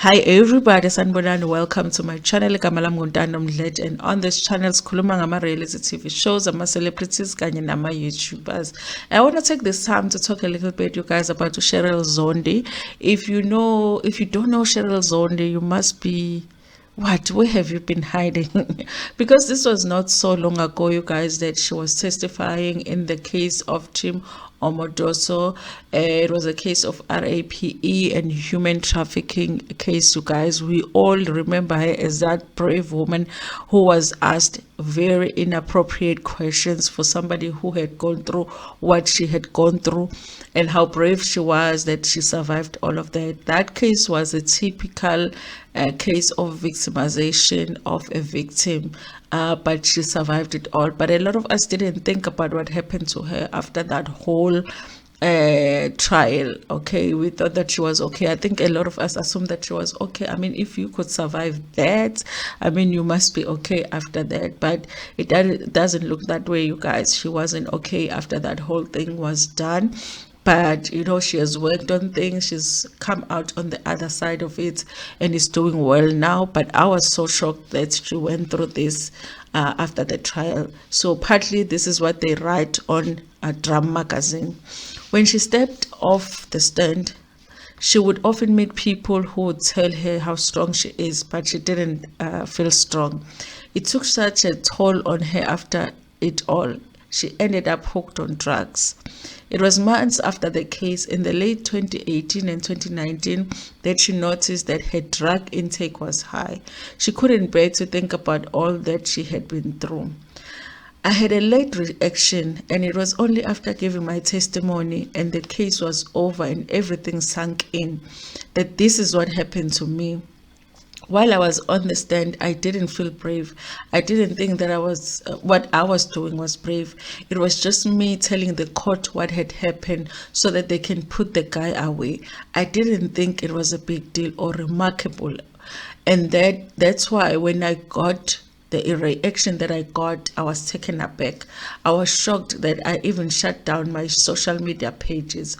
Hi everybody, sanibonani, welcome to my channel. Igama lami Ntando Mdletshe, and on this channel sikhuluma ngama-reality TV shows, ama-celebrities kanye nama-YouTubers. I want to take this time to talk a little bit, you guys, about Cheryl Zondi. If you don't know Cheryl Zondi, you must be, what, where have you been hiding? Because this was not so long ago, you guys, that she was testifying in the case of Team Omotoso. It was a case of RAPE and human trafficking case, you guys. We all remember her as that brave woman who was asked very inappropriate questions for somebody who had gone through what she had gone through, and how brave she was that she survived all of that. That case was a typical case of victimization of a victim, but she survived it all. But a lot of us didn't think about what happened to her after that whole trial. Okay, we thought that she was okay. I think a lot of us assumed that she was okay. I mean, if you could survive that, I mean, you must be okay after that. But it doesn't look that way, you guys. She wasn't okay after that whole thing was done. But she has worked on things, she's come out on the other side of it, and is doing well now. But I was so shocked that she went through this after the trial. So partly this is what they write on a Drum magazine. When she stepped off the stand, she would often meet people who would tell her how strong she is, but she didn't feel strong. It took such a toll on her after it all. She ended up hooked on drugs. It was months after the case, in the late 2018 and 2019, that she noticed that her drug intake was high. She couldn't bear to think about all that she had been through. I had a late reaction, and it was only after giving my testimony and the case was over and everything sunk in, that this is what happened to me. While I was on the stand, I didn't feel brave. I didn't think that what I was doing was brave. It was just me telling the court what had happened so that they can put the guy away. I didn't think it was a big deal or remarkable. And that's why when I got the reaction that I got, I was taken aback. I was shocked that I even shut down my social media pages.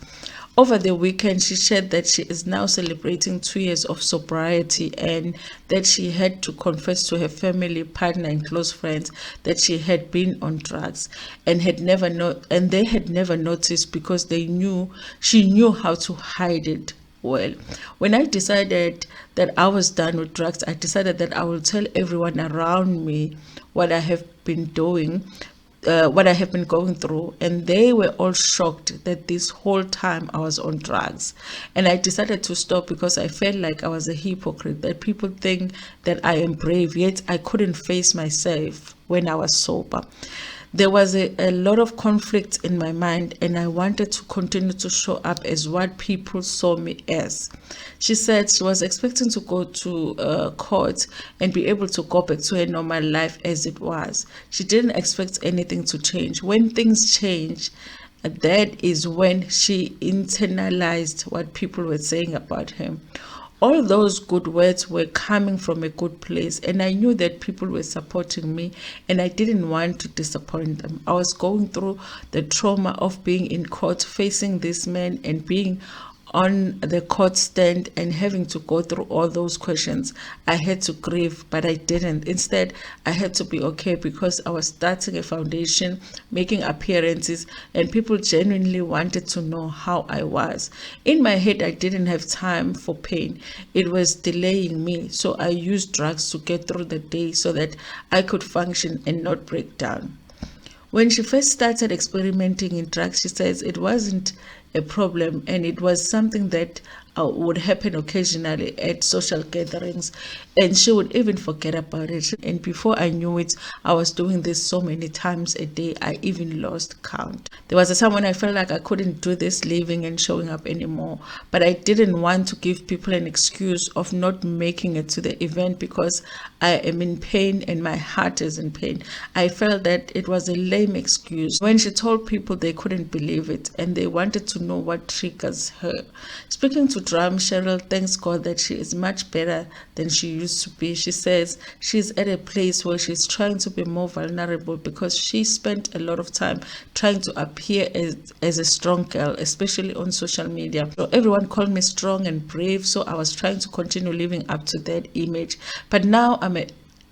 Over the weekend, she shared that she is now celebrating 2 years of sobriety, and that she had to confess to her family, partner, and close friends that she had been on drugs, and they had never noticed because she knew how to hide it well. When I decided that I was done with drugs, I decided that I will tell everyone around me what I have been doing, what I have been going through, and they were all shocked that this whole time I was on drugs. And I decided to stop because I felt like I was a hypocrite, that people think that I am brave, yet I couldn't face myself when I was sober. There was a lot of conflict in my mind, and I wanted to continue to show up as what people saw me as. She said she was expecting to go to court and be able to go back to her normal life as it was. She didn't expect anything to change. When things change, that is when she internalized what people were saying about her. All those good words were coming from a good place, and I knew that people were supporting me, and I didn't want to disappoint them. I was going through the trauma of being in court, facing this man, and being on the court stand and having to go through all those questions. I had to grieve, but I didn't. Instead, I had to be okay because I was starting a foundation, making appearances, and people genuinely wanted to know how I was. In my head, I didn't have time for pain. It was delaying me, so I used drugs to get through the day so that I could function and not break down. When she first started experimenting in drugs, she says it wasn't a problem, and it was something that would happen occasionally at social gatherings, and she would even forget about it. And before I knew it, I was doing this so many times a day, I even lost count. There was a time when I felt like I couldn't do this living and showing up anymore, but I didn't want to give people an excuse of not making it to the event because I am in pain and my heart is in pain. I felt that it was a lame excuse. When she told people, they couldn't believe it, and they wanted to know what triggers her. Speaking to drum, Cheryl thanks God that she is much better than she used to be. She says she's at a place where she's trying to be more vulnerable because she spent a lot of time trying to appear as a strong girl, especially on social media. So everyone called me strong and brave, so I was trying to continue living up to that image. But now I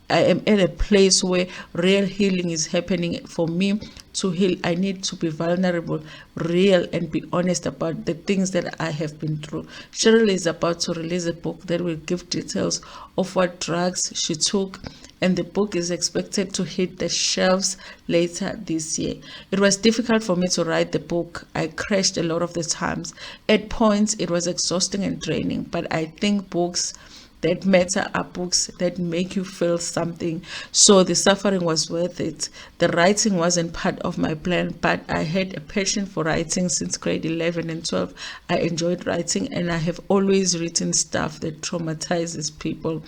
am at a place where real healing is happening. For me to heal, I need to be vulnerable, real, and be honest about the things that I have been through. Cheryl is about to release a book that will give details of what drugs she took, and the book is expected to hit the shelves later this year. It was difficult for me to write the book. I crashed a lot of the times. At points, it was exhausting and draining, but I think books that matter are books that make you feel something. So the suffering was worth it. The writing wasn't part of my plan, but I had a passion for writing since grade 11 and 12. I enjoyed writing, and I have always written stuff that traumatizes people.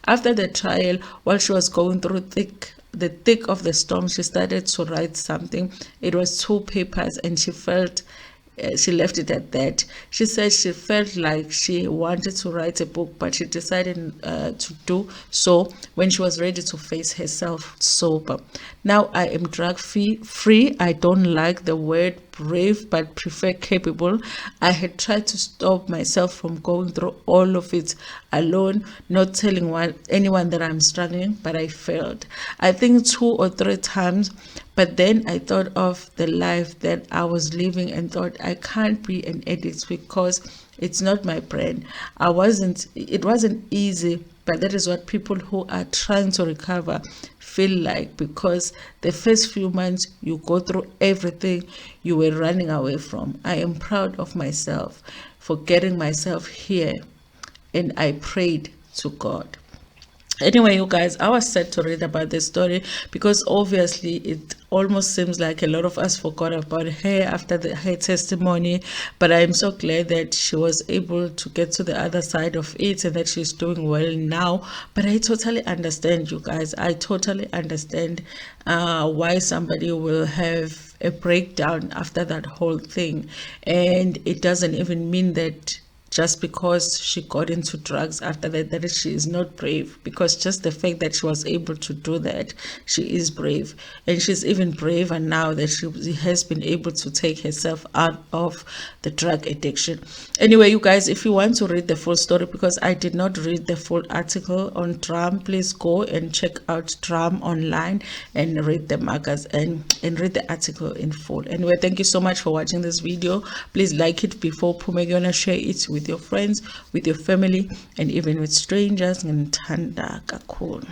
After the trial, while she was going through the thick of the storm, she started to write something. It was 2 papers, and she left it at that. She said she felt like she wanted to write a book, but she decided to do so when she was ready to face herself sober. Now I am drug free. I don't like the word brave, but prefer capable. I had tried to stop myself from going through all of it alone, not telling anyone that I'm struggling, but I failed. I think 2 or 3 times, but then I thought of the life that I was living and thought I can't be an addict because it's not my brand. It wasn't easy, but that is what people who are trying to recover feel like, because the first few months you go through everything you were running away from. I am proud of myself for getting myself here, and I prayed to God. Anyway, you guys, I was sad to read about this story because obviously it almost seems like a lot of us forgot about her after her testimony, but I'm so glad that she was able to get to the other side of it and that she's doing well now. But I totally understand, you guys. I totally understand why somebody will have a breakdown after that whole thing, and it doesn't even mean that just because she got into drugs after that she is not brave, because just the fact that she was able to do that, she is brave. And she's even braver now that she has been able to take herself out of the drug addiction. Anyway, you guys, if you want to read the full story, because I did not read the full article on Drum, please go and check out Drum online and read the magazine and read the article in full. Anyway, thank you so much for watching this video. Please like it before Pumegona, share it with your friends, with your family, and even with strangers. Ntando kakhulu.